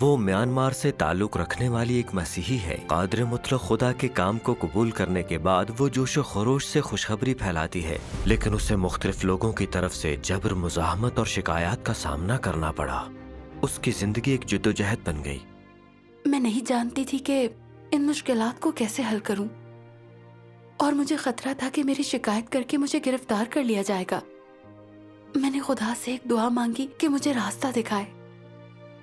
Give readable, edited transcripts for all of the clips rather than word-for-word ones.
وہ म्यांमार से ताल्लुक रखने वाली एक मसीही है। कादिर मुतलक खुदा के काम को कबूल करने के बाद वो जोशो खरोश से खुशखबरी फैलाती है, लेकिन उसे मुख्तलिफ लोगों की तरफ से जबर, मुज़ाहमत और शिकायत का सामना करना पड़ा। उसकी जिंदगी एक जद्दोजहद बन गई। मैं नहीं जानती थी कि इन मुश्किलात को कैसे हल करूं, और मुझे खतरा था कि मेरी शिकायत करके मुझे गिरफ्तार कर लिया जाएगा। मैंने खुदा से एक दुआ मांगी कि मुझे रास्ता दिखाए।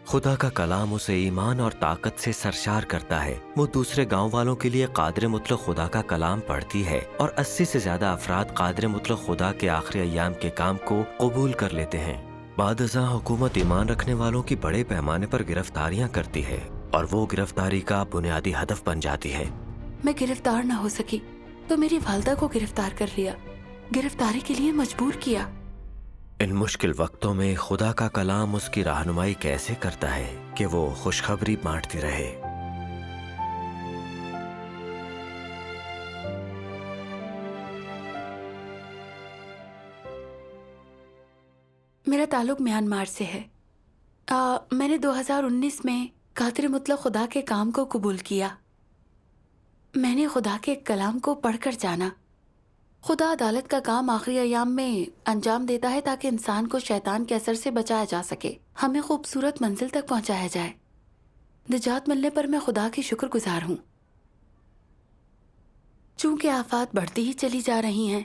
खुदा का कलाम उसे ईमान और ताकत से सरशार करता है। वो दूसरे गांव वालों के लिए कादिर मुतलक खुदा का कलाम पढ़ती है और 80 से ज्यादा अफराद कादिर मुतलक खुदा के आखिरी अय्याम के काम को कबूल कर लेते हैं। बाद अज़ां हुकूमत ईमान रखने वालों की बड़े पैमाने पर गिरफ्तारियां करती है और वो गिरफ्तारी का बुनियादी हदफ बन जाती है। मैं गिरफ्तार न हो सकी तो मेरी वालदा को गिरफ्तार कर लिया, गिरफ्तारी के लिए मजबूर किया। इन मुश्किल वक्तों में खुदा का कलाम उसकी रहनुमाई कैसे करता है कि वो खुशखबरी बांटती रहे। मेरा ताल्लुक म्यांमार से है। मैंने 2019 में कादिर मुतलक खुदा के काम को कबूल किया। मैंने खुदा के कलाम को पढ़कर जाना। खुदा अदालत का काम आखिरी अयाम में अंजाम देता है ताकि इंसान को शैतान के असर से बचाया जा सके, हमें खूबसूरत मंजिल तक पहुंचाया जाए। निजात मिलने पर मैं खुदा की शुक्रगुजार हूँ। चूंकि आफात बढ़ती ही चली जा रही हैं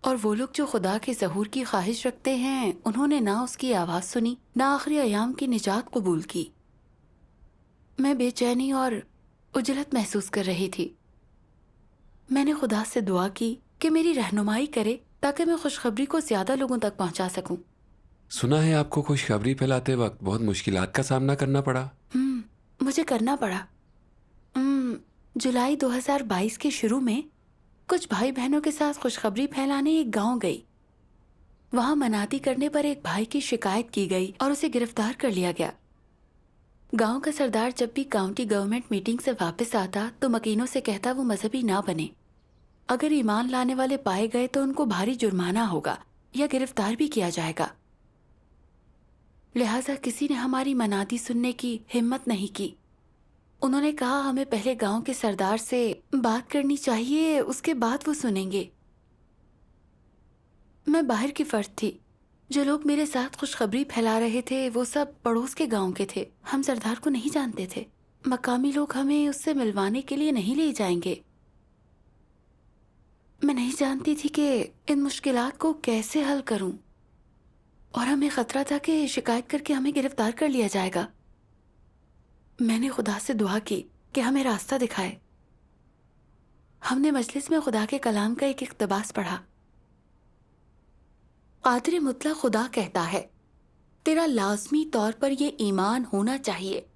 और वो लोग जो खुदा के ज़हूर की ख्वाहिश रखते हैं, उन्होंने ना उसकी आवाज़ सुनी, ना आखिरी अयाम की निजात कबूल की। मैं बेचैनी और उजलत महसूस कर रही थी। मैंने खुदा से दुआ की कि मेरी रहनुमाई करे ताकि मैं खुशखबरी को ज्यादा लोगों तक पहुंचा सकूं। सुना है आपको खुशखबरी फैलाते वक्त बहुत मुश्किलात का सामना करना पड़ा। मुझे करना पड़ा। जुलाई 2022 के शुरू में कुछ भाई बहनों के साथ खुशखबरी फैलाने एक गांव गई। वहां मनाती करने पर एक भाई की शिकायत की गई और उसे गिरफ्तार कर लिया गया। गांव का सरदार जब भी काउंटी गवर्नमेंट मीटिंग से वापस आता तो मकीनों से कहता वो मजहबी ना बने। अगर ईमान लाने वाले पाए गए तो उनको भारी जुर्माना होगा या गिरफ्तार भी किया जाएगा। लिहाजा किसी ने हमारी मनादी सुनने की हिम्मत नहीं की। उन्होंने कहा हमें पहले गांव के सरदार से बात करनी चाहिए, उसके बाद वो सुनेंगे। मैं बाहर की फर्द थी। जो लोग मेरे साथ खुशखबरी फैला रहे थे वो सब पड़ोस के गांव के थे। हम सरदार को नहीं जानते थे। मकामी लोग हमें उससे मिलवाने के लिए नहीं ले जाएंगे। मैं नहीं जानती थी कि इन मुश्किलात को कैसे हल करूं, और हमें खतरा था कि शिकायत करके हमें गिरफ्तार कर लिया जाएगा। मैंने खुदा से दुआ की कि हमें रास्ता दिखाए। हमने मजलिस में खुदा के कलाम का एक इक्तबास पढ़ा। कादिर मुतलक खुदा कहता है, तेरा लाजमी तौर पर यह ईमान होना चाहिए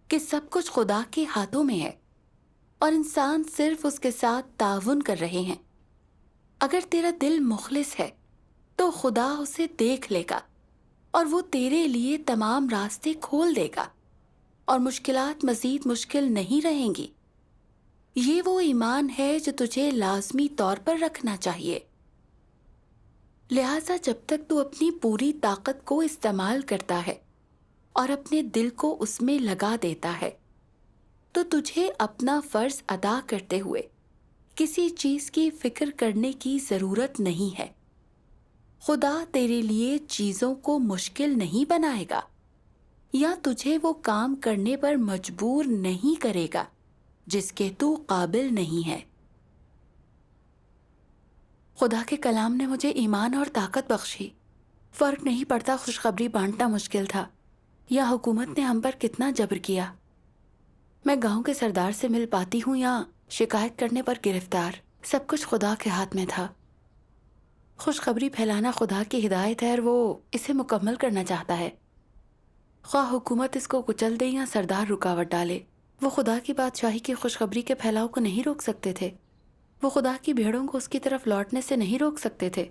कि सब कुछ खुदा के हाथों में है और इंसान सिर्फ उसके साथ ताउन कर रहे हैं। अगर तेरा दिल मुखलिस है तो खुदा उसे देख लेगा और वो तेरे लिए तमाम रास्ते खोल देगा और मुश्किलात मजीद मुश्किल नहीं रहेंगी। ये वो ईमान है जो तुझे लाजमी तौर पर रखना चाहिए। लिहाजा जब तक तू अपनी पूरी ताकत को इस्तेमाल करता है और अपने दिल को उसमें लगा देता है तो तुझे अपना फर्ज अदा करते हुए किसी चीज की फिक्र करने की जरूरत नहीं है। खुदा तेरे लिए चीजों को मुश्किल नहीं बनाएगा या तुझे वो काम करने पर मजबूर नहीं करेगा जिसके तू काबिल नहीं है। खुदा के कलाम ने मुझे ईमान और ताकत बख्शी। फर्क नहीं पड़ता खुशखबरी बांटना मुश्किल था या हुकूमत ने हम पर कितना जबर किया। मैं गांव के सरदार से मिल पाती हूँ या शिकायत करने पर गिरफ्तार, सब कुछ खुदा के हाथ में था। खुशखबरी फैलाना खुदा की हिदायत है और वो इसे मुकम्मल करना चाहता है। ख्वाह हुकूमत इसको कुचल दे या सरदार रुकावट डाले, वो खुदा की बादशाही की खुशखबरी के फैलाव को नहीं रोक सकते थे। वो खुदा की भेड़ों को उसकी तरफ लौटने से नहीं रोक सकते थे।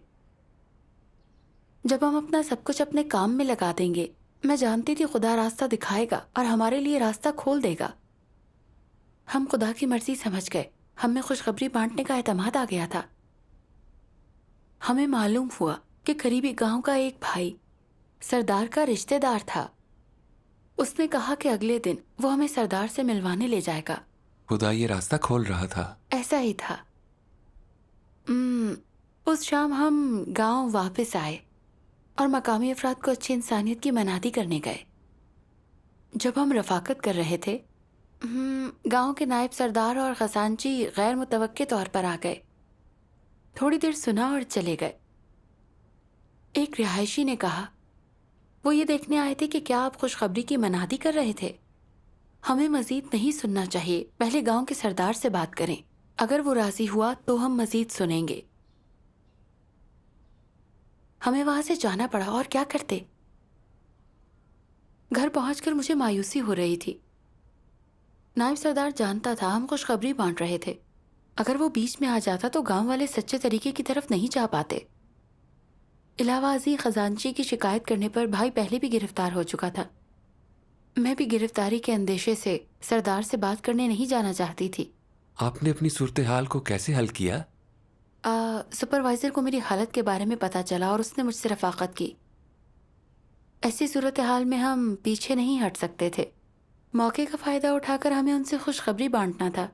जब हम अपना सब कुछ अपने काम में लगा देंगे, मैं जानती थी खुदा रास्ता दिखाएगा और हमारे लिए रास्ता खोल देगा। हम खुदा की मर्जी समझ गए। हमें खुशखबरी बांटने का एतमाद आ गया था। हमें मालूम हुआ कि करीबी गांव का एक भाई सरदार का रिश्तेदार था। उसने कहा कि अगले दिन वो हमें सरदार से मिलवाने ले जाएगा। खुदा ये रास्ता खोल रहा था। ऐसा ही था। उस शाम हम गांव वापस आए और मकामी अफराद को अच्छी इंसानियत की मनादी करने गए। जब हम रफाकत कर रहे थे, गांव के नायब सरदार और खजांची गैर मुतवक्के तौर पर आ गए। थोड़ी देर सुना और चले गए। एक रिहायशी ने कहा, वो ये देखने आए थे कि क्या आप खुशखबरी की मनादी कर रहे थे। हमें मजीद नहीं सुनना चाहिए, पहले गांव के सरदार से बात करें। अगर वो राजी हुआ तो हम मजीद सुनेंगे। हमें वहां से जाना पड़ा और क्या करते। घर पहुंचकर मुझे मायूसी हो रही थी। नायब सरदार जानता था हम खुशखबरी बांट रहे थे। अगर वो बीच में आ जाता तो गांव वाले सच्चे तरीके की तरफ नहीं जा पाते। इलावाजी खजांची की शिकायत करने पर भाई पहले भी गिरफ्तार हो चुका था। मैं भी गिरफ्तारी के अंदेशे से सरदार से बात करने नहीं जाना चाहती थी। आपने अपनी सूरत हाल को कैसे हल किया? सुपरवाइजर को मेरी हालत के बारे में पता चला और उसने मुझसे रफाकत की। ऐसी सूरत हाल में हम पीछे नहीं हट सकते थे। मौके का फ़ायदा उठाकर हमें उनसे खुशखबरी बांटना था।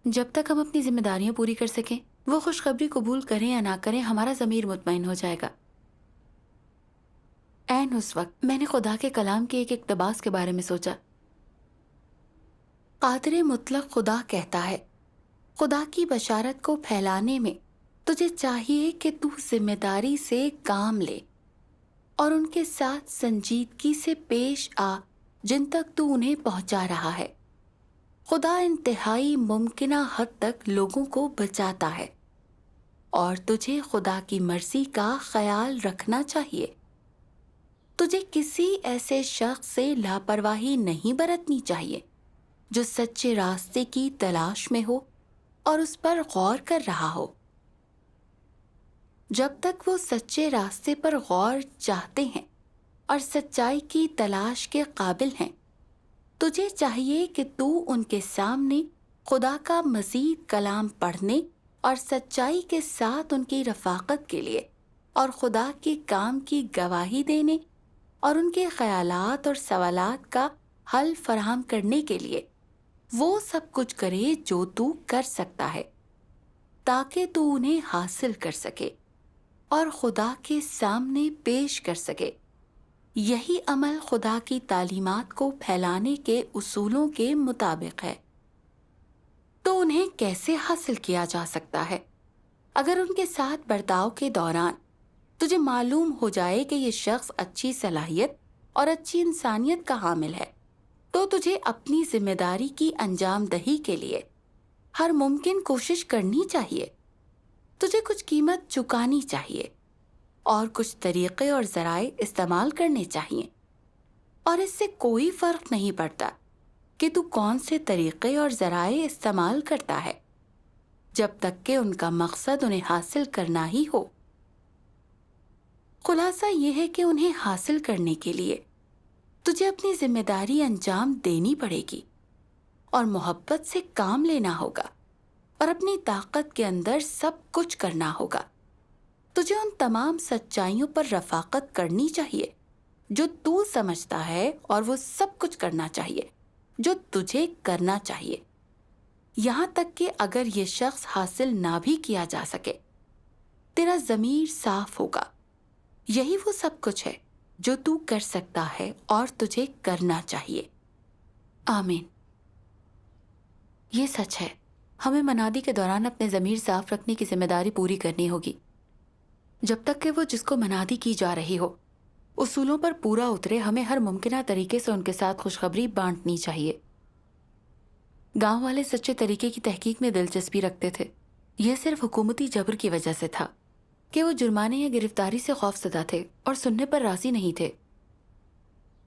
जब तक हम अपनी जिम्मेदारियां पूरी कर सकें, वो खुशखबरी कबूल करें या ना करें, हमारा ज़मीर मुतमईन हो जाएगा। ऐन उस वक्त मैंने खुदा के कलाम के एक इक़्तिबास के बारे में सोचा। क़ादिर मुतलक खुदा कहता है, खुदा की बशारत को फैलाने में तुझे चाहिए कि तू जिम्मेदारी से काम ले और उनके साथ संजीदगी से पेश आ जिन तक तू उन्हें पहुंचा रहा है। खुदा इंतहाई मुमकिना हद तक लोगों को बचाता है और तुझे खुदा की मर्जी का ख्याल रखना चाहिए। तुझे किसी ऐसे शख्स से लापरवाही नहीं बरतनी चाहिए जो सच्चे रास्ते की तलाश में हो और उस पर गौर कर रहा हो। जब तक वो सच्चे रास्ते पर गौर चाहते हैं और सच्चाई की तलाश के काबिल हैं, तुझे चाहिए कि तू उनके सामने खुदा का मजीद कलाम पढ़ने और सच्चाई के साथ उनकी रफाकत के लिए और खुदा के काम की गवाही देने और उनके ख्यालात और सवालात का हल फराहम करने के लिए वो सब कुछ करे जो तू कर सकता है, ताकि तू उन्हें हासिल कर सके और खुदा के सामने पेश कर सके। यही अमल खुदा की तालीमात को फैलाने के उसूलों के मुताबिक है। तो उन्हें कैसे हासिल किया जा सकता है? अगर उनके साथ बर्ताव के दौरान तुझे मालूम हो जाए कि ये शख्स अच्छी सलाहियत और अच्छी इंसानियत का हामिल है, तो तुझे अपनी जिम्मेदारी की अंजाम दही के लिए हर मुमकिन कोशिश करनी चाहिए। तुझे कुछ कीमत चुकानी चाहिए और कुछ तरीक़े और ज़राए इस्तेमाल करने चाहिए, और इससे कोई फ़र्क नहीं पड़ता कि तू कौन से तरीक़े और ज़राए इस्तेमाल करता है, जब तक कि उनका मकसद उन्हें हासिल करना ही हो। खुलासा ये है कि उन्हें हासिल करने के लिए तुझे अपनी जिम्मेदारी अंजाम देनी पड़ेगी और मोहब्बत से काम लेना होगा और अपनी ताकत के अंदर सब कुछ करना होगा। तुझे उन तमाम सच्चाइयों पर रफाकत करनी चाहिए जो तू समझता है, और वो सब कुछ करना चाहिए जो तुझे करना चाहिए, यहाँ तक कि अगर ये शख्स हासिल ना भी किया जा सके, तेरा ज़मीर साफ होगा। यही वो सब कुछ है जो तू कर सकता है और तुझे करना चाहिए। आमीन। ये सच है, हमें मनादी के दौरान अपने ज़मीर साफ रखने की जिम्मेदारी पूरी करनी होगी। जब तक कि वो जिसको मनादी की जा रही हो उसूलों पर पूरा उतरे, हमें हर मुमकिना तरीके से उनके साथ खुशखबरी बांटनी चाहिए। गांव वाले सच्चे तरीके की तहकीक में दिलचस्पी रखते थे। यह सिर्फ हुकूमती जबर की वजह से था कि वो जुर्माने या गिरफ्तारी से खौफजदा थे और सुनने पर राजी नहीं थे।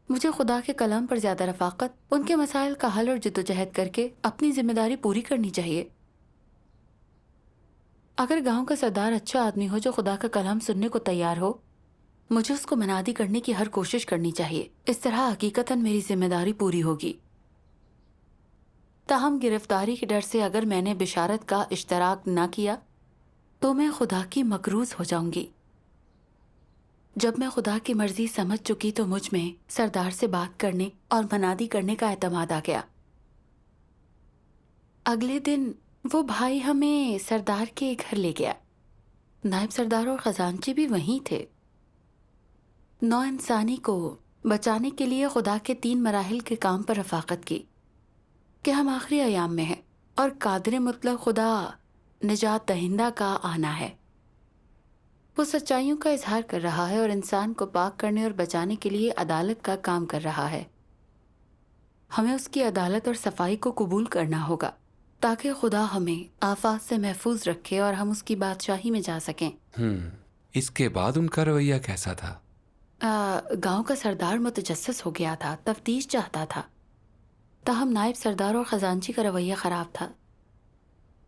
मुझे खुदा के कलाम पर ज़्यादा रफाकत, उनके मसाइल का हल और जद्दोजहद करके अपनी जिम्मेदारी पूरी करनी चाहिए। अगर गांव का सरदार अच्छा आदमी हो जो खुदा का कलाम सुनने को तैयार हो, मुझे उसको मनादी करने की हर कोशिश करनी चाहिए। इस तरह हकीकतन मेरी जिम्मेदारी पूरी होगी। ताहम गिरफ्तारी के डर से अगर मैंने बिशारत का इश्तराक न किया तो मैं खुदा की मकरूज हो जाऊंगी। جب میں خدا کی مرضی سمجھ چکی تو مجھ میں سردار سے بات کرنے اور منادی کرنے کا اعتماد آ گیا۔ اگلے دن وہ بھائی ہمیں سردار کے گھر لے گیا۔ نائب سردار اور خزانچی بھی وہیں تھے۔ نو انسانی کو بچانے کے لیے خدا کے 3 مراحل کے کام پر رفاقت کی کہ ہم آخری ایام میں ہیں اور قادر مطلق خدا نجات دہندہ کا آنا ہے۔ وہ سچائیوں کا اظہار کر رہا ہے اور انسان کو پاک کرنے اور بچانے کے لیے عدالت کا کام کر رہا ہے۔ ہمیں اس کی عدالت اور صفائی کو قبول کرنا ہوگا تاکہ خدا ہمیں آفات سے محفوظ رکھے اور ہم اس کی بادشاہی میں جا سکیں۔ اس کے بعد ان کا رویہ کیسا تھا؟ گاؤں کا سردار متجسس ہو گیا تھا، تفتیش چاہتا تھا، تاہم نائب سردار اور خزانچی کا رویہ خراب تھا۔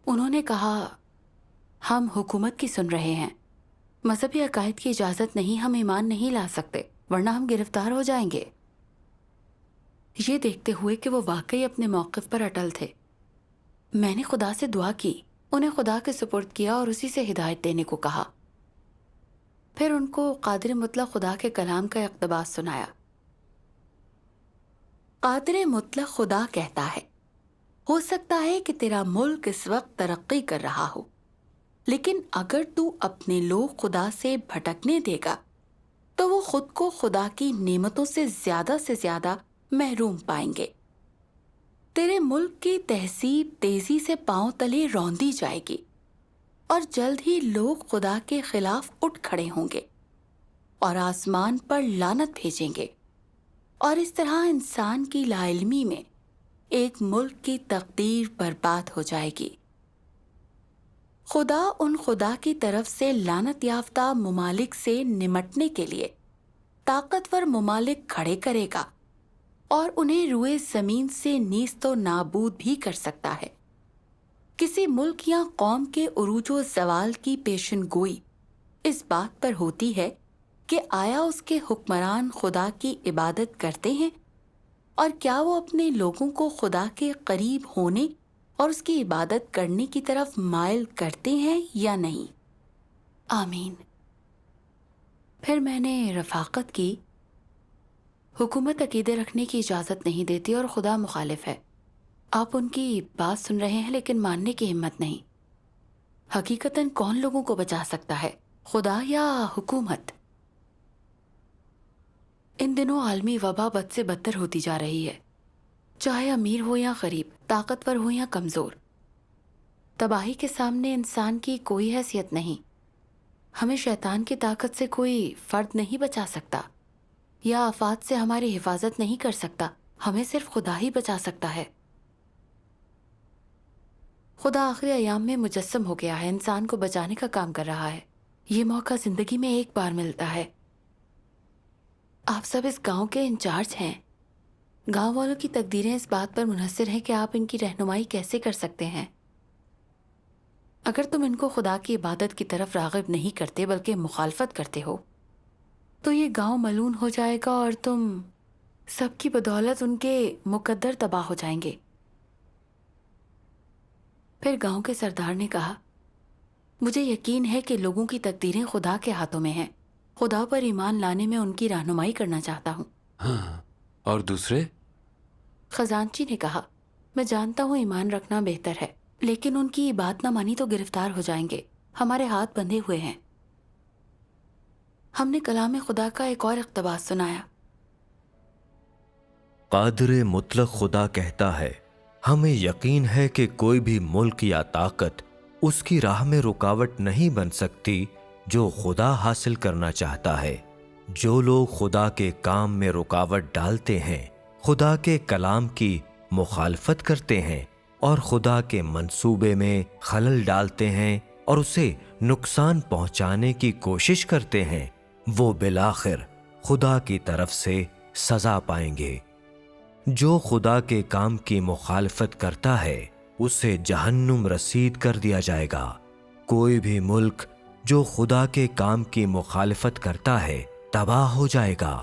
انہوں نے کہا ہم حکومت کی سن رہے ہیں، مذہبی عقائد کی اجازت نہیں، ہم ایمان نہیں لا سکتے ورنہ ہم گرفتار ہو جائیں گے۔ یہ دیکھتے ہوئے کہ وہ واقعی اپنے موقف پر اٹل تھے، میں نے خدا سے دعا کی، انہیں خدا کے سپرد کیا اور اسی سے ہدایت دینے کو کہا۔ پھر ان کو قادر مطلق خدا کے کلام کا اقتباس سنایا۔ قادر مطلق خدا کہتا ہے، ہو سکتا ہے کہ تیرا ملک اس وقت ترقی کر رہا ہو، لیکن اگر تو اپنے لوگ خدا سے بھٹکنے دے گا تو وہ خود کو خدا کی نعمتوں سے زیادہ محروم پائیں گے۔ تیرے ملک کی تہذیب تیزی سے پاؤں تلے روندی جائے گی اور جلد ہی لوگ خدا کے خلاف اٹھ کھڑے ہوں گے اور آسمان پر لعنت بھیجیں گے، اور اس طرح انسان کی لا علمی میں ایک ملک کی تقدیر برباد ہو جائے گی۔ خدا کی طرف سے لعنت یافتہ ممالک سے نمٹنے کے لیے طاقتور ممالک کھڑے کرے گا اور انہیں روئے زمین سے نیست و نابود بھی کر سکتا ہے۔ کسی ملک یا قوم کے عروج و زوال کی پیشن گوئی اس بات پر ہوتی ہے کہ آیا اس کے حکمران خدا کی عبادت کرتے ہیں اور کیا وہ اپنے لوگوں کو خدا کے قریب ہونے اور اس کی عبادت کرنے کی طرف مائل کرتے ہیں یا نہیں۔ آمین۔ پھر میں نے رفاقت کی۔ حکومت عقیدے رکھنے کی اجازت نہیں دیتی اور خدا مخالف ہے۔ آپ ان کی بات سن رہے ہیں لیکن ماننے کی ہمت نہیں۔ حقیقتاً کون لوگوں کو بچا سکتا ہے، خدا یا حکومت؟ ان دنوں عالمی وبا بد سے بدتر ہوتی جا رہی ہے، چاہے امیر ہو یا غریب، طاقتور ہو یا کمزور۔ تباہی کے سامنے انسان کی کوئی حیثیت نہیں۔ ہمیں شیطان کی طاقت سے کوئی فرد نہیں بچا سکتا یا آفات سے ہماری حفاظت نہیں کر سکتا، ہمیں صرف خدا ہی بچا سکتا ہے۔ خدا آخری ایام میں مجسم ہو گیا ہے، انسان کو بچانے کا کام کر رہا ہے۔ یہ موقع زندگی میں ایک بار ملتا ہے۔ آپ سب اس گاؤں کے انچارج ہیں۔ گاؤں والوں کی تقدیریں اس بات پر منحصر ہیں کہ آپ ان کی رہنمائی کیسے کر سکتے ہیں۔ اگر تم ان کو خدا کی عبادت کی طرف راغب نہیں کرتے بلکہ مخالفت کرتے ہو تو یہ گاؤں ملعون ہو جائے گا اور تم سب کی بدولت ان کے مقدر تباہ ہو جائیں گے۔ پھر گاؤں کے سردار نے کہا، مجھے یقین ہے کہ لوگوں کی تقدیریں خدا کے ہاتھوں میں ہیں۔ خدا پر ایمان لانے میں ان کی رہنمائی کرنا چاہتا ہوں۔ ہاں، اور دوسرے؟ خزانچی نے کہا، میں جانتا ہوں ایمان رکھنا بہتر ہے، لیکن ان کی بات نہ مانی تو گرفتار ہو جائیں گے، ہمارے ہاتھ بندھے ہوئے ہیں۔ ہم نے کلام خدا کا ایک اور اقتباس سنایا۔ قادر مطلق خدا کہتا ہے، ہمیں یقین ہے کہ کوئی بھی ملک یا طاقت اس کی راہ میں رکاوٹ نہیں بن سکتی جو خدا حاصل کرنا چاہتا ہے۔ جو لوگ خدا کے کام میں رکاوٹ ڈالتے ہیں، خدا کے کلام کی مخالفت کرتے ہیں اور خدا کے منصوبے میں خلل ڈالتے ہیں اور اسے نقصان پہنچانے کی کوشش کرتے ہیں، وہ بالآخر خدا کی طرف سے سزا پائیں گے۔ جو خدا کے کام کی مخالفت کرتا ہے اسے جہنم رسید کر دیا جائے گا۔ کوئی بھی ملک جو خدا کے کام کی مخالفت کرتا ہے تباہ ہو جائے گا۔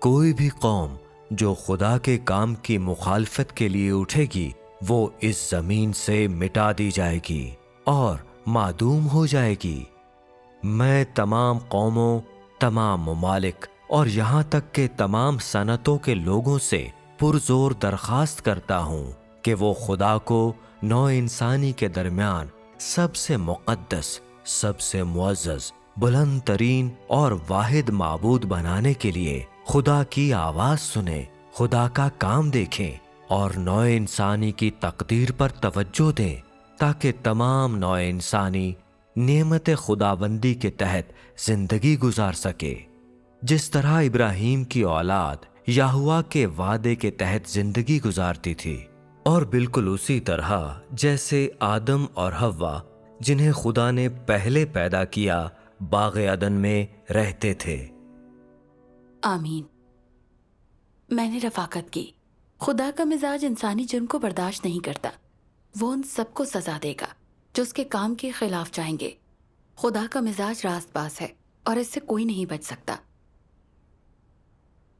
کوئی بھی قوم جو خدا کے کام کی مخالفت کے لیے اٹھے گی وہ اس زمین سے مٹا دی جائے گی اور معدوم ہو جائے گی۔ میں تمام قوموں तमाम ममालिक और यहाँ तक के तमाम सनतों के लोगों से पुरजोर दरखास्त करता हूँ कि वो खुदा को नौ इंसानी के दरमियान सबसे मुक़द्दस, सबसे मुअज़्ज़ज़, बुलंद तरीन और वाहिद माबूद बनाने के लिए खुदा की आवाज़ सुने, खुदा का काम देखें और नौ इंसानी की तकदीर पर तवज्जो दें, ताकि तमाम नौ इंसानी नेमत खुदाबंदी के तहत जिंदगी गुजार सके। जिस तरह इब्राहीम की औलाद याहुआ के वादे के तहत जिंदगी गुजारती थी, और बिल्कुल उसी तरह जैसे आदम और हव्वा, जिन्हें खुदा ने पहले पैदा किया, बाग़ अदन में रहते थे। आमीन। मैंने रफाकत की। खुदा का मिजाज इंसानी जुर्म को बर्दाश्त नहीं करता। वो उन सबको सजा देगा जो उसके काम के खिलाफ जाएंगे। खुदा का मिजाज रास्तबाज है और इससे कोई नहीं बच सकता।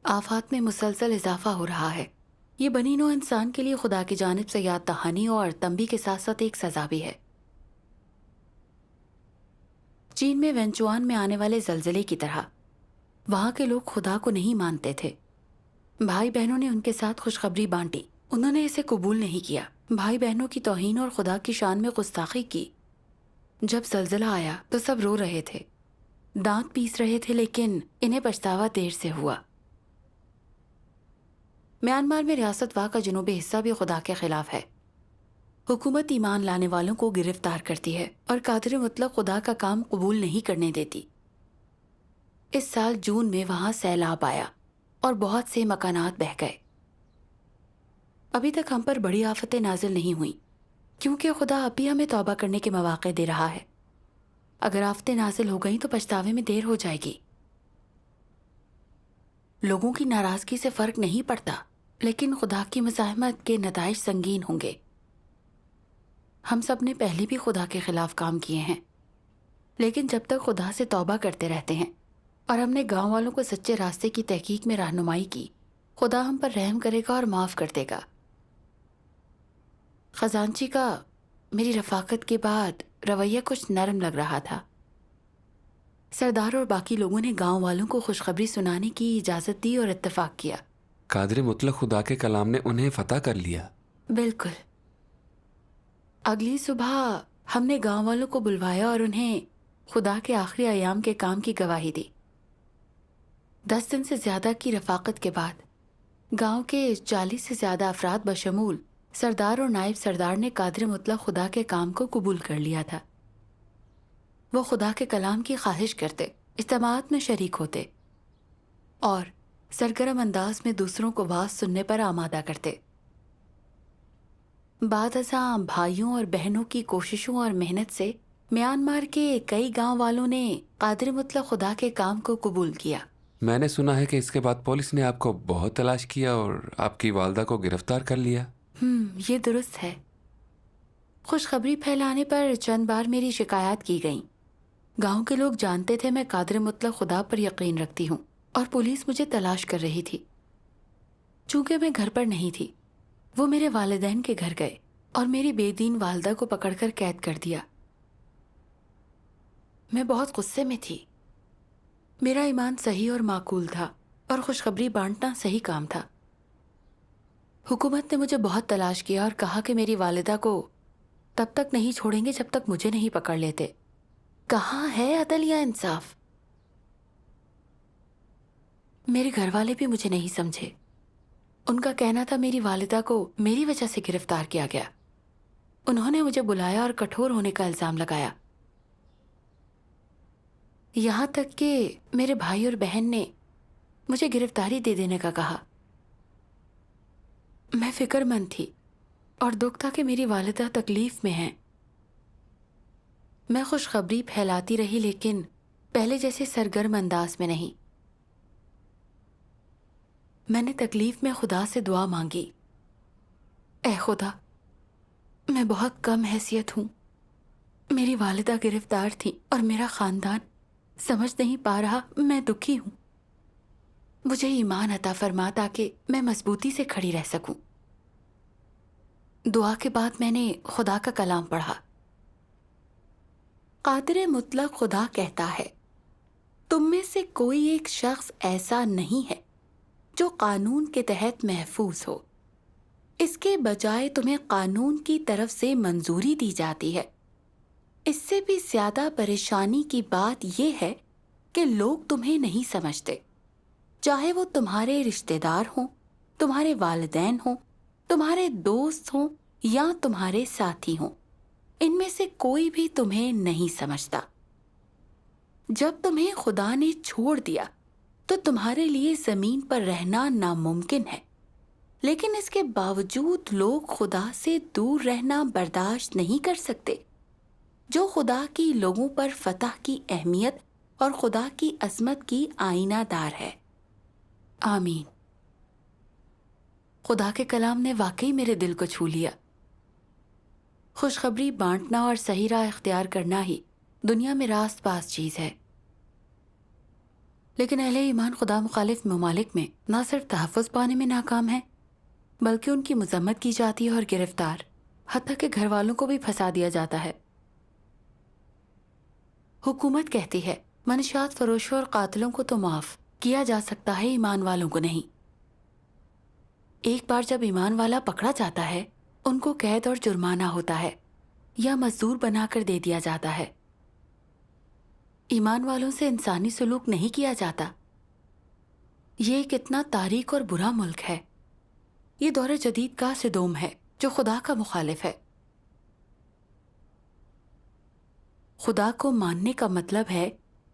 आफात में मुसलसल इजाफा हो रहा है। ये बनी नौ इंसान के लिए खुदा की जानिब से याद दहानी और तंबी के साथ साथ एक सजा भी है। चीन में वेंचुआन में आने वाले जलजले की तरह वहां के लोग खुदा को नहीं मानते थे। भाई बहनों ने उनके साथ खुशखबरी बांटी, उन्होंने इसे कबूल नहीं किया। भाई बहनों की तौहीन और खुदा की शान में गुस्ताखी की। जब जलजला आया तो सब रो रहे थे, दांत पीस रहे थे, लेकिन इन्हें पछतावा देर से हुआ। म्यांमार में रियासत वाह का जनूबी हिस्सा भी खुदा के खिलाफ है। हुकूमत ईमान लाने वालों को गिरफ्तार करती है और कादिर मुतलक खुदा का काम कबूल नहीं करने देती। इस साल जून में वहां सैलाब आया और बहुत से मकानात बह गए। अभी तक हम पर बड़ी आफतें नाजिल नहीं हुई, क्योंकि खुदा अब भी हमें तौबा करने के मौके दे रहा है। अगर आफतें नाजिल हो गईं तो पछतावे में देर हो जाएगी। लोगों की नाराजगी से फर्क नहीं पड़ता, लेकिन खुदा की मज़ाहमत के नताइज संगीन होंगे। हम सब ने पहले भी खुदा के खिलाफ काम किए हैं, लेकिन जब तक खुदा से तौबा करते रहते हैं और हमने गांव वालों को सच्चे रास्ते की तहकीक में रहनुमाई की, खुदा हम पर रहम करेगा और माफ़ कर देगा। खजांची का मेरी रफाकत के बाद रवैया कुछ नरम लग रहा था। सरदार और बाकी लोगों ने गांव वालों को खुशखबरी सुनाने की इजाज़त दी और इत्तेफाक किया। कादिर मुतलक खुदा के कलाम ने उन्हें फतह कर लिया। बिल्कुल। अगली सुबह हमने गांव वालों को बुलवाया और उन्हें खुदा के आखिरी अयाम के काम की गवाही दी। 10 दिन से ज्यादा की रफाकत के बाद गांव के 40 से ज्यादा अफराद बशमूल सरदार और नायब सरदार ने कादिर मुतलक खुदा के काम को कबूल कर लिया था। वो खुदा के कलाम की ख्वाहिश करते, इज्तिमाअत में शरीक होते और सरगर्म अंदाज में दूसरों को वाज सुनने पर आमादा करते। बाद अज़ां भाइयों और बहनों की कोशिशों और मेहनत से म्यांमार के कई गांव वालों ने कादिर मुतलक खुदा के काम को कबूल किया। मैंने सुना है कि इसके बाद पुलिस ने आपको बहुत तलाश किया और आपकी वालदा को गिरफ्तार कर लिया। ये दुरुस्त है। खुशखबरी फैलाने पर चंद बार मेरी शिकायत की गई। गांव के लोग जानते थे मैं कादिर मुतलक खुदा पर यकीन रखती हूँ और पुलिस मुझे तलाश कर रही थी। चूंकि मैं घर पर नहीं थी, वो मेरे वालिदैन के घर गए और मेरी बेदीन वालदा को पकड़कर कैद कर दिया। मैं बहुत गुस्से में थी। मेरा ईमान सही और माकूल था और खुशखबरी बांटना सही काम था। हुकूमत ने मुझे बहुत तलाश किया और कहा कि मेरी वालिदा को तब तक नहीं छोड़ेंगे जब तक मुझे नहीं पकड़ लेते। कहाँ है अदल या इंसाफ? मेरे घर वाले भी मुझे नहीं समझे। उनका कहना था मेरी वालिदा को मेरी वजह से गिरफ्तार किया गया। उन्होंने मुझे बुलाया और कठोर होने का इल्जाम लगाया। यहाँ तक कि मेरे भाई और बहन ने मुझे गिरफ्तारी दे देने का कहा। मैं फिक्रमंद थी और दुख था कि मेरी वालिदा तकलीफ में हैं। मैं खुशखबरी फैलाती रही, लेकिन पहले जैसे सरगर्म अंदाज में नहीं। मैंने तकलीफ में खुदा से दुआ मांगी, ऐ खुदा, मैं बहुत कम हैसियत हूँ। मेरी वालिदा गिरफ्तार थी और मेरा खानदान समझ नहीं पा रहा। मैं दुखी हूँ। मुझे ईमान अता फरमा ताकि मैं मजबूती से खड़ी रह सकूं। दुआ के बाद मैंने खुदा का कलाम पढ़ा। कादिर मुतलक खुदा कहता है, تم میں سے کوئی ایک شخص ایسا نہیں ہے جو قانون کے تحت محفوظ ہو، اس کے بجائے تمہیں قانون کی طرف سے منظوری دی جاتی ہے۔ اس سے بھی زیادہ پریشانی کی بات یہ ہے کہ لوگ تمہیں نہیں سمجھتے، چاہے وہ تمہارے رشتہ دار ہوں، تمہارے والدین ہوں، تمہارے دوست ہوں یا تمہارے ساتھی ہوں، ان میں سے کوئی بھی تمہیں نہیں سمجھتا۔ جب تمہیں خدا نے چھوڑ دیا تو تمہارے لیے زمین پر رہنا ناممکن ہے، لیکن اس کے باوجود لوگ خدا سے دور رہنا برداشت نہیں کر سکتے۔ جو خدا کی لوگوں پر فتح کی اہمیت اور خدا کی عظمت کی آئینہ دار ہے۔ آمین۔ خدا کے کلام نے واقعی میرے دل کو چھو لیا۔ خوشخبری بانٹنا اور صحیح راہ اختیار کرنا ہی دنیا میں راست باز چیز ہے، لیکن اہل ایمان خدا مخالف ممالک میں نہ صرف تحفظ پانے میں ناکام ہیں بلکہ ان کی مذمت کی جاتی ہے اور گرفتار، حتیٰ کہ گھر والوں کو بھی پھنسا دیا جاتا ہے۔ حکومت کہتی ہے منشیات فروشوں اور قاتلوں کو تو معاف کیا جا سکتا ہے، ایمان والوں کو نہیں۔ ایک بار جب ایمان والا پکڑا جاتا ہے، ان کو قید اور جرمانہ ہوتا ہے یا مزدور بنا کر دے دیا جاتا ہے۔ ایمان والوں سے انسانی سلوک نہیں کیا جاتا۔ یہ ایک اتنا تاریک اور برا ملک ہے۔ یہ دور جدید کا سدوم ہے جو خدا کا مخالف ہے۔ خدا کو ماننے کا مطلب ہے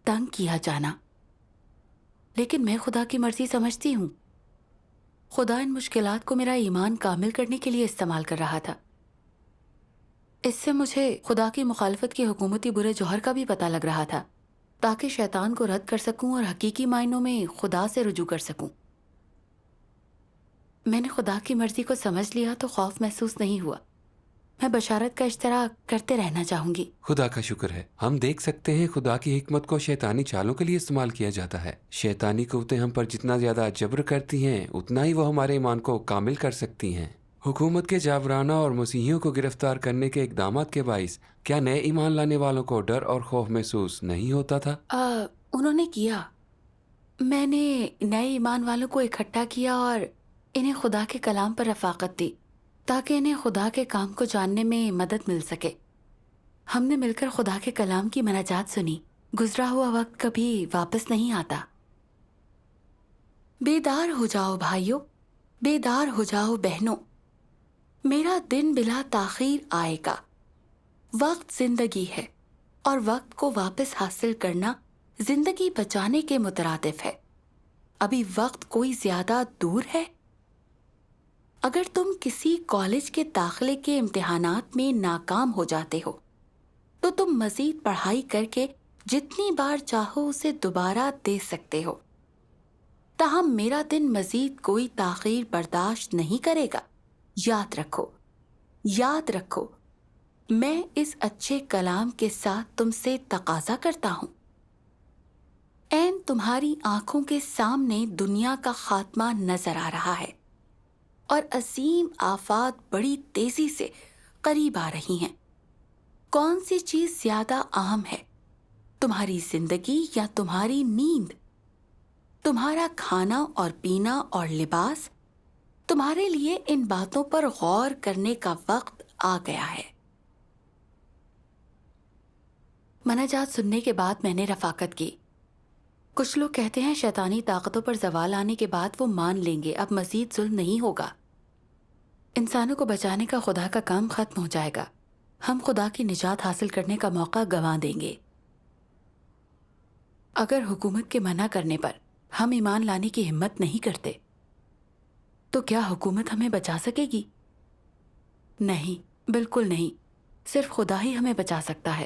تنگ کیا جانا، لیکن میں خدا کی مرضی سمجھتی ہوں۔ خدا ان مشکلات کو میرا ایمان کامل کرنے کے لیے استعمال کر رہا تھا۔ اس سے مجھے خدا کی مخالفت کے حکومتی برے جوہر کا بھی پتہ لگ رہا تھا، تاکہ شیطان کو رد کر سکوں اور حقیقی معنوں میں خدا سے رجوع کر سکوں۔ میں نے خدا کی مرضی کو سمجھ لیا تو خوف محسوس نہیں ہوا۔ میں بشارت کا اشتراک کرتے رہنا چاہوں گی۔ خدا کا شکر ہے، ہم دیکھ سکتے ہیں خدا کی حکمت کو شیطانی چالوں کے لیے استعمال کیا جاتا ہے۔ شیطانی قوتیں ہم پر جتنا زیادہ جبر کرتی ہیں اتنا ہی وہ ہمارے ایمان کو کامل کر سکتی ہیں۔ حکومت کے جابرانہ اور مسیحیوں کو گرفتار کرنے کے اقدامات کے باعث کیا نئے ایمان لانے والوں کو ڈر اور خوف محسوس نہیں ہوتا تھا؟ انہوں نے کیا۔ میں نے نئے ایمان والوں کو اکٹھا کیا اور انہیں خدا کے کلام پر رفاقت دی تاکہ انہیں خدا کے کام کو جاننے میں مدد مل سکے۔ ہم نے مل کر خدا کے کلام کی مناجات سنی۔ گزرا ہوا وقت کبھی واپس نہیں آتا۔ بیدار ہو جاؤ بھائیو، بیدار ہو جاؤ بہنوں، میرا دن بلا تاخیر آئے گا۔ وقت زندگی ہے اور وقت کو واپس حاصل کرنا زندگی بچانے کے مترادف ہے۔ ابھی وقت کوئی زیادہ دور ہے؟ اگر تم کسی کالج کے داخلے کے امتحانات میں ناکام ہو جاتے ہو تو تم مزید پڑھائی کر کے جتنی بار چاہو اسے دوبارہ دے سکتے ہو۔ تاہم میرا دن مزید کوئی تاخیر برداشت نہیں کرے گا۔ یاد رکھو، یاد رکھو، میں اس اچھے کلام کے ساتھ تم سے تقاضا کرتا ہوں۔ عین تمہاری آنکھوں کے سامنے دنیا کا خاتمہ نظر آ رہا ہے اور عظیم آفات بڑی تیزی سے قریب آ رہی ہیں۔ کون سی چیز زیادہ اہم ہے، تمہاری زندگی یا تمہاری نیند؟ تمہارا کھانا اور پینا اور لباس؟ تمہارے لیے ان باتوں پر غور کرنے کا وقت آ گیا ہے۔ مناجات سننے کے بعد میں نے رفاقت کی۔ کچھ لوگ کہتے ہیں شیطانی طاقتوں پر زوال آنے کے بعد وہ مان لیں گے اب مزید ظلم نہیں ہوگا، انسانوں کو بچانے کا خدا کا کام ختم ہو جائے گا، ہم خدا کی نجات حاصل کرنے کا موقع گنوا دیں گے۔ اگر حکومت کے منع کرنے پر ہم ایمان لانے کی ہمت نہیں کرتے تو کیا حکومت ہمیں بچا سکے گی؟ نہیں، بالکل نہیں، صرف خدا ہی ہمیں بچا سکتا ہے۔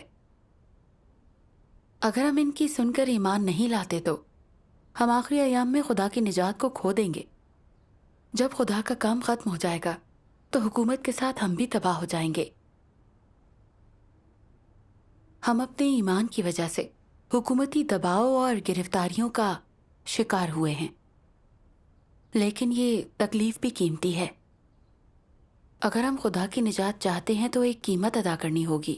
اگر ہم ان کی سن کر ایمان نہیں لاتے تو ہم آخری ایام میں خدا کی نجات کو کھو دیں گے۔ جب خدا کا کام ختم ہو جائے گا تو حکومت کے ساتھ ہم بھی تباہ ہو جائیں گے۔ ہم اپنے ایمان کی وجہ سے حکومتی دباؤ اور گرفتاریوں کا شکار ہوئے ہیں، لیکن یہ تکلیف بھی قیمتی ہے۔ اگر ہم خدا کی نجات چاہتے ہیں تو ایک قیمت ادا کرنی ہوگی،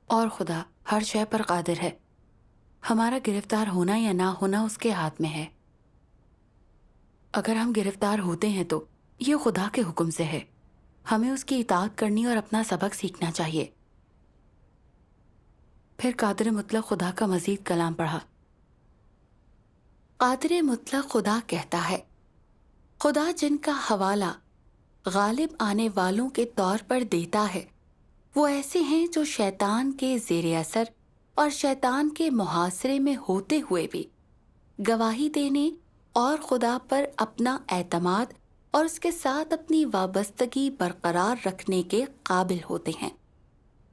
اور خدا ہر شے پر قادر ہے۔ हमारा गिरफ्तार होना या ना होना उसके हाथ में है। अगर हम गिरफ्तार होते हैं तो ये खुदा के हुक्म से है। हमें उसकी इताअत करनी और अपना सबक सीखना चाहिए। फिर कादिर मुतलक खुदा का मजीद कलाम पढ़ा। कादिर मुतलक खुदा कहता है, खुदा जिनका हवाला गालिब आने वालों के तौर पर देता है वो ऐसे हैं जो शैतान के ज़ेरे असर और शैतान के मुहासरे में होते हुए भी गवाही देने और खुदा पर अपना एतमाद और उसके साथ अपनी वाबस्तगी बरकरार रखने के काबिल होते हैं।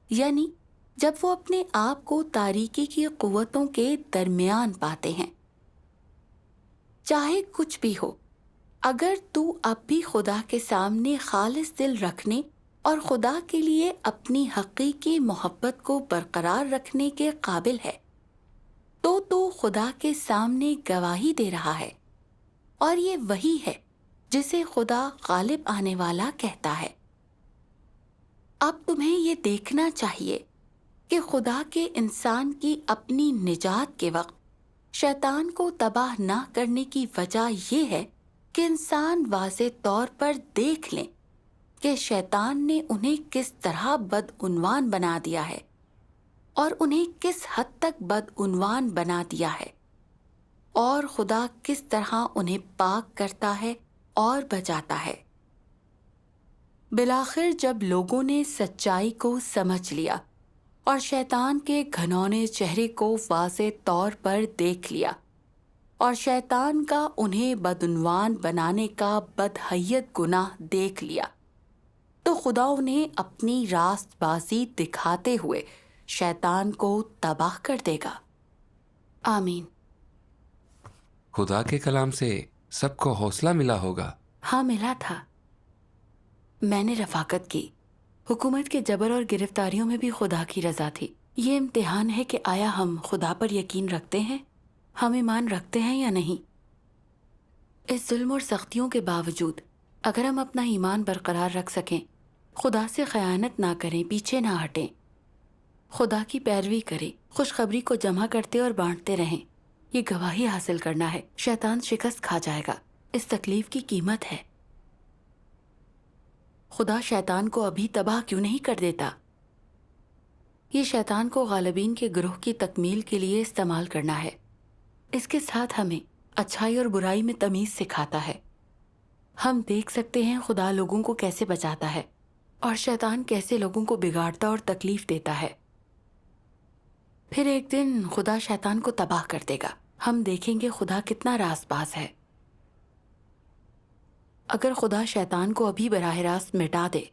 यानी जब वो अपने आप को तारीकी की कुव्वतों के दरमियान पाते हैं। चाहे कुछ भी हो, अगर तू अब भी खुदा के सामने खालिस दिल रखने और खुदा के लिए अपनी हकीकी मोहब्बत को बरकरार रखने के काबिल है तो तू खुदा के सामने गवाही दे रहा है, और ये वही है जिसे खुदा गालिब आने वाला कहता है। अब तुम्हें ये देखना चाहिए कि खुदा के इंसान की अपनी निजात के वक्त शैतान को तबाह ना करने की वजह यह है कि इंसान वाज़े तौर पर देख लें कि शैतान ने उन्हें किस तरह बदउन्वान बना दिया है और उन्हें किस हद तक बदउन्वान बना दिया है, और खुदा किस तरह उन्हें पाक करता है और बचाता है। बिलाखिर जब लोगों ने सच्चाई को समझ लिया और शैतान के घनौने चेहरे को वाज़े तौर पर देख लिया और शैतान का उन्हें बदउन्वान बनाने का बदहैयत गुनाह देख लिया, तो खुदा उन्हें अपनी रास्तबाजी दिखाते हुए शैतान को तबाह कर देगा। आमीन। खुदा के कलाम से सबको हौसला मिला होगा। हाँ, मिला था। मैंने रफाकत की। हुकूमत के जबर और गिरफ्तारियों में भी खुदा की रजा थी। ये इम्तिहान है कि आया हम खुदा पर यकीन रखते हैं, हम ईमान रखते हैं या नहीं। इस जुल्म और सख्तियों के बावजूद अगर हम अपना ईमान बरकरार रख सकें, खुदा से खयानत ना करें, पीछे ना हटें, खुदा की पैरवी करें, खुशखबरी को जमा करते और बांटते रहें, ये गवाही हासिल करना है। शैतान शिकस्त खा जाएगा। इस तकलीफ की कीमत है। खुदा शैतान को अभी तबाह क्यों नहीं कर देता? ये शैतान को गालिबीन के ग्रोह की तकमील के लिए इस्तेमाल करना है। इसके साथ हमें अच्छाई और बुराई में तमीज़ सिखाता है। हम देख सकते हैं खुदा लोगों को कैसे बचाता है और शैतान कैसे लोगों को बिगाड़ता और तकलीफ देता है। फिर एक दिन खुदा शैतान को तबाह कर देगा। हम देखेंगे खुदा कितना रासबाज है। अगर खुदा शैतान को अभी बराह रास्त मिटा दे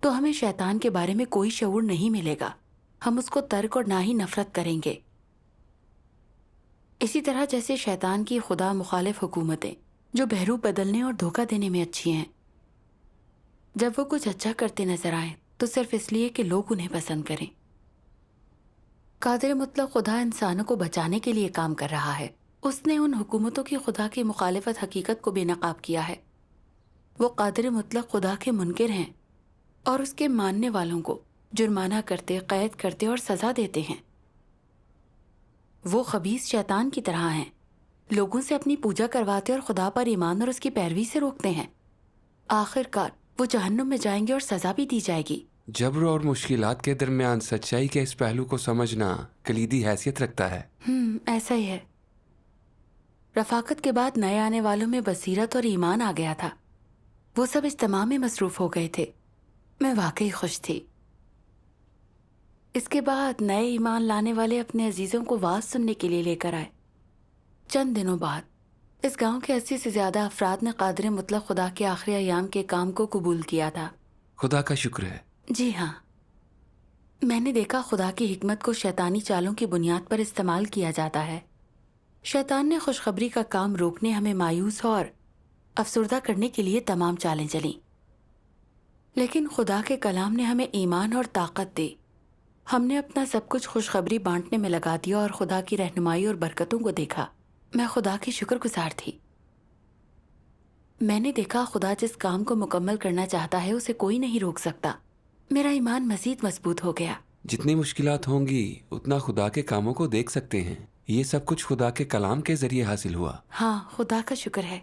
तो हमें शैतान के बारे में कोई शऊर नहीं मिलेगा। हम उसको तर्क और ना ही नफरत करेंगे। इसी तरह जैसे शैतान की खुदा मुखालिफ हुकूमतें जो बहरू बदलने और धोखा देने में अच्छी हैं, जब वो कुछ अच्छा करते नजर आए तो सिर्फ इसलिए कि लोग उन्हें पसंद करें। कादिर मुतलक खुदा इंसानों को बचाने के लिए काम कर रहा है। उसने उन हुकूमतों की खुदा की मुखालिफत हकीकत को बेनकाब किया है। वो कादिर मुतलक खुदा के मुनकिर हैं और उसके मानने वालों को जुर्माना करते, कैद करते और सज़ा देते हैं। वो खबीस शैतान की तरह हैं, लोगों से अपनी पूजा करवाते और खुदा पर ईमान और उसकी पैरवी से रोकते हैं। आखिरकार वो जहन्नुम में जाएंगे और सज़ा भी दी जाएगी। जबर और मुश्किलात के दरमियान सच्चाई के इस पहलू को समझना कलीदी हैसियत रखता है। ऐसा ही है। रफाकत के बाद नए आने वालों में बसीरत और ईमान आ गया था। वो सब इज्तिमा में मसरूफ़ हो गए थे। मैं वाकई खुश थी। इसके बाद नए ईमान लाने वाले अपने अजीज़ों को वाज सुनने के लिए लेकर आए। चंद दिनों बाद इस गांव के 80 से ज़्यादा अफराद ने कादिर मुतलक खुदा के आखिरी अयाम के काम को कबूल किया था। खुदा का शुक्र है। जी हाँ, मैंने देखा खुदा की हिकमत को शैतानी चालों की बुनियाद पर इस्तेमाल किया जाता है। शैतान ने खुशखबरी का काम रोकने, हमें मायूस और अफसुर्दा करने के लिए तमाम चालें चलीं, लेकिन खुदा के कलाम ने हमें ईमान और ताकत दी। हमने अपना सब कुछ खुशखबरी बांटने में लगा दिया और खुदा की रहनुमाई और बरकतों को देखा। मैं खुदा की शुक्रगुजार थी। मैंने देखा खुदा जिस काम को मुकम्मल करना चाहता है उसे कोई नहीं रोक सकता। मेरा ईमान मज़ीद मजबूत हो गया। जितनी मुश्किलात होंगी उतना खुदा के कामों को देख सकते हैं। ये सब कुछ खुदा के कलाम के जरिए हासिल हुआ। हाँ, खुदा का शुक्र है।